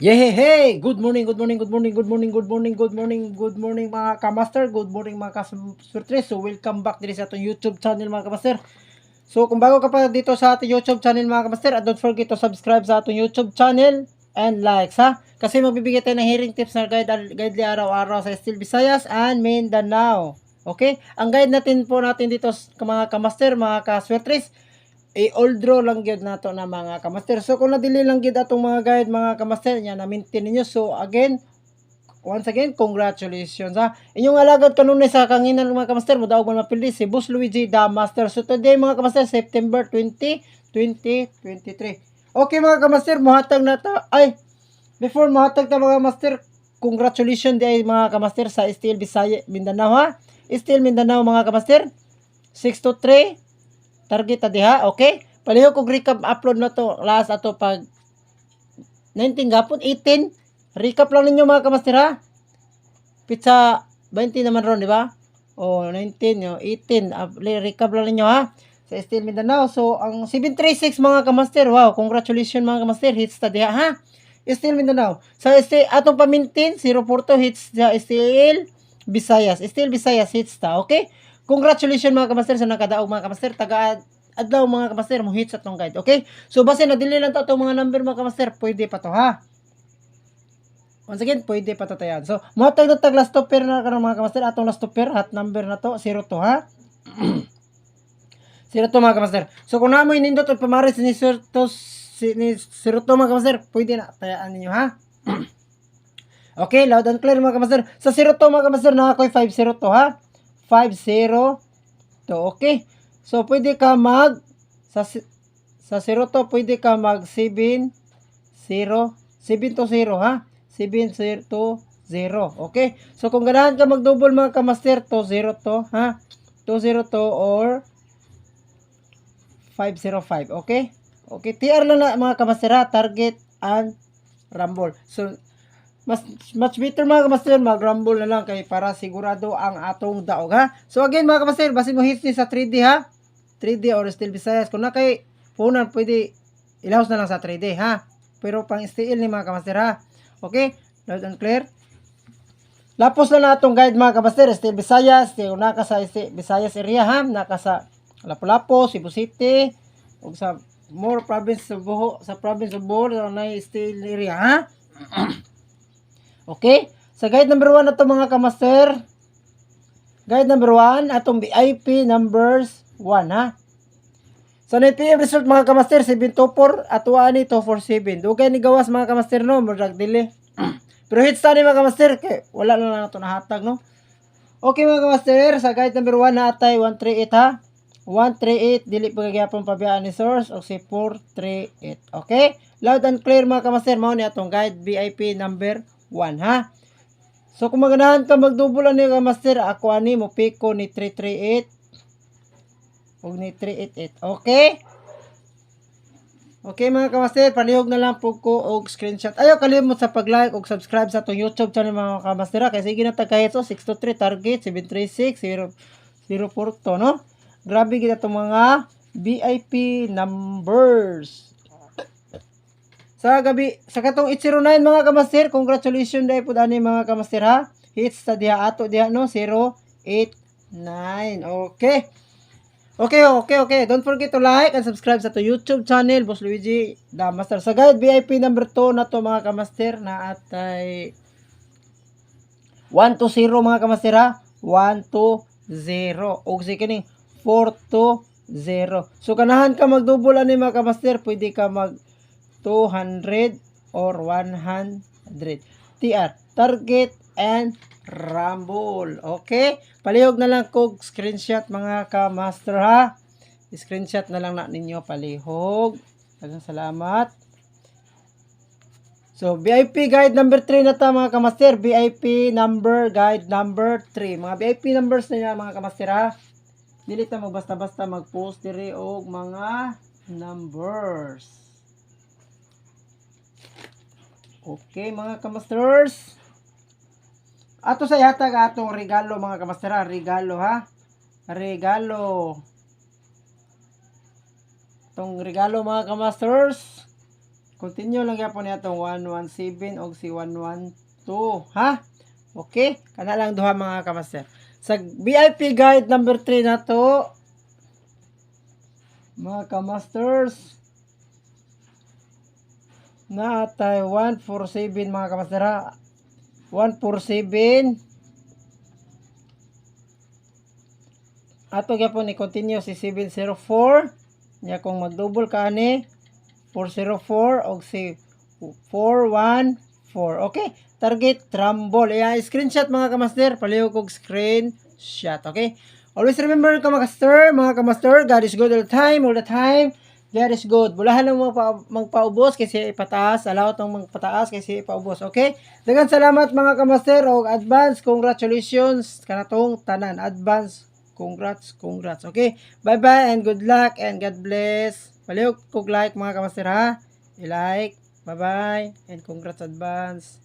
Hey! Good morning, good morning, good morning, good morning, good morning, good morning, good morning mga kamaster, good morning mga kasurtres. So welcome back din sa ating YouTube channel mga kamaster. So kung bago ka pa dito sa ating YouTube channel mga kamaster, don't forget to subscribe sa ating YouTube channel and likes ha. Kasi magbibigay tayo ng hearing tips na guide araw-araw sa Steel Visayas and Mindanao. Okay? Ang guide natin dito mga kamaster, mga kasurtres, old draw lang gyud nato na mga kamaster. So kung nadili lang gyud atong mga guide mga kamaster nya na maintain ninyo. So again, once again, congratulations ha. Inyong alagad kanunay sa kanginan mga kamaster, mudaog man mapildi si Boss Luigi the Master. So today mga kamaster, September 20, 2023. Okay mga kamaster, muhatag na ta. Before muhatag ta mga kamaster, congratulations di mga kamaster sa Steel Visayas Mindanao ha. Steel Mindanao mga kamaster, 6 to 3 target diha, okay? Palihog kog recap upload na to last ato pag 19 gapon 18. Recap lang ninyo mga kamaster ha. Pizza 20 naman ron, di ba? O 19 yo, 18. Recap lang ninyo ha. Sa Steel Mindanao. So ang 736 mga kamaster, wow, congratulations mga kamaster, hits ta diha ha. Steel Mindanao. Sa atong pamintin 042 hits sa Steel Visayas. Steel Visayas hits ta, okay? Congratulations mga kamaster sa nakadaog mga kamaster. Adlaw mga kamaster mo hits atong guide, okay? So base na dili lang to atong mga number mga kamaster, pwede pa to ha. Once again, pwede pa to tayan. So mo tag last stopper na karon mga kamaster, atong last stopper hot number na to 02 ha. 02 mga kamaster. So kung namoy nindot og pamaris ni 02 mga kamaster, pwede na tayaan ninyo ha. Okay, loud and clear mga kamaster. Sa 02 mga kamaster na ako'y 502 ha. 502, okay? So pwede ka sa 02 pwede ka mag 7 to 0 ha. 7 to 0, okay? So kung ganahan ka mag-double mga kamaster, to 0 to ha. 202 or 505, okay? Okay, TR lang na mga kamaster ha, target and rumble. So much better mga kamaster, mag-rumble na lang kay para sigurado ang atong daog ha. So again mga kamaster, basin mo hits ni sa 3D ha. 3D or Steel Visayas. Kung na kay punan, pwede ilaos na lang sa 3D ha. Pero pang steel ni mga kamaster ha. Okay? Loud and clear. Lapos na natong guide mga kamaster, Steel Visayas. Kung naka sa Steel Visayas area ha, naka sa Lapu-Lapu, Cebu City, ug sa more province sa Bohol, sa province of Bohol na steel area ha. Okay? Sa guide number 1 na to mga kamaster. Guide number 1, atong VIP numbers 1 ha. So 9 PM result mga kamaster, 724 at 247. Dugay ni gawas mga kamaster no, murag dili. Pero hits tani mga kamaster, kay wala na lang nato nahatag no. Okay mga kamaster, sa guide number 1 na atay 138 ha. 138 dili pagyapon pabiyaan ni source o si 438. Okay? Loud and clear mga kamaster, mao ni atong guide VIP number 1 ha. So kung maganahan ka magdubulan ni kamaster, ako ani mo piko ni 338 ug ni 388. Okay? Okay mga kamaster, palihog na lang po ko og screenshot. Ayaw kalimot sa pag-like ug subscribe sa atong YouTube channel mga kamaster kay sige na kahit so 623 target 736 042 no. Grabe gid atong mga VIP numbers. Sa gabi, sa katong 809 mga kamaster, congratulations dahil po ani mga kamaster ha. Hits sa diha ato diha no, 089. Okay. Okay. Don't forget to like and subscribe sa to YouTube channel, Boss Luigi the Master. Sa guide VIP number 2 na to mga kamaster na atay 1 to 0 mga kamaster ha. 1 to 0. Og si kini 4 to 0. So kanahan ka magdouble ani mga kamaster, pwede ka mag 200 or 100. TR, target and rumble. Okay? Palihog na lang kog screenshot mga ka-master ha. Screenshot na lang na ninyo palihog. Daghang salamat. So, VIP guide number 3 na ta mga ka-master. VIP guide number 3. Mga VIP numbers na yan mga ka-master ha. Dili ta mo basta-basta mag-post diri og mga numbers. Okay mga kamasters. Ato sa ihatag atong regalo mga kamaster ha. Regalo ha. Itong regalo mga kamasters. continue lang gyapon niya itong 117 o si 112, ha? Okay, kana lang duha mga kamaster. Sa VIP guide number 3 na to, mga kamasters, na atay 147 mga kamaster, ha? 147. Ato gyapon ni continue si 704. Nya kung mag-double ka ani 404 og si 414. Okay? Target rumble. Screenshot mga kamaster. Palihog kog screenshot. Okay? Always remember mga kamaster, God is good all the time, all the time. God is good. Bulahan lang magpaubos kasi ipataas. Allow tong magpataas kasi ipaubos. Okay? Daghang salamat mga kamaster og advance congratulations kanatong tanan. Advance congrats. Okay? Bye-bye and good luck and God bless. Palihog kog like mga kamaster, ha? I-like. Bye-bye and congrats advance.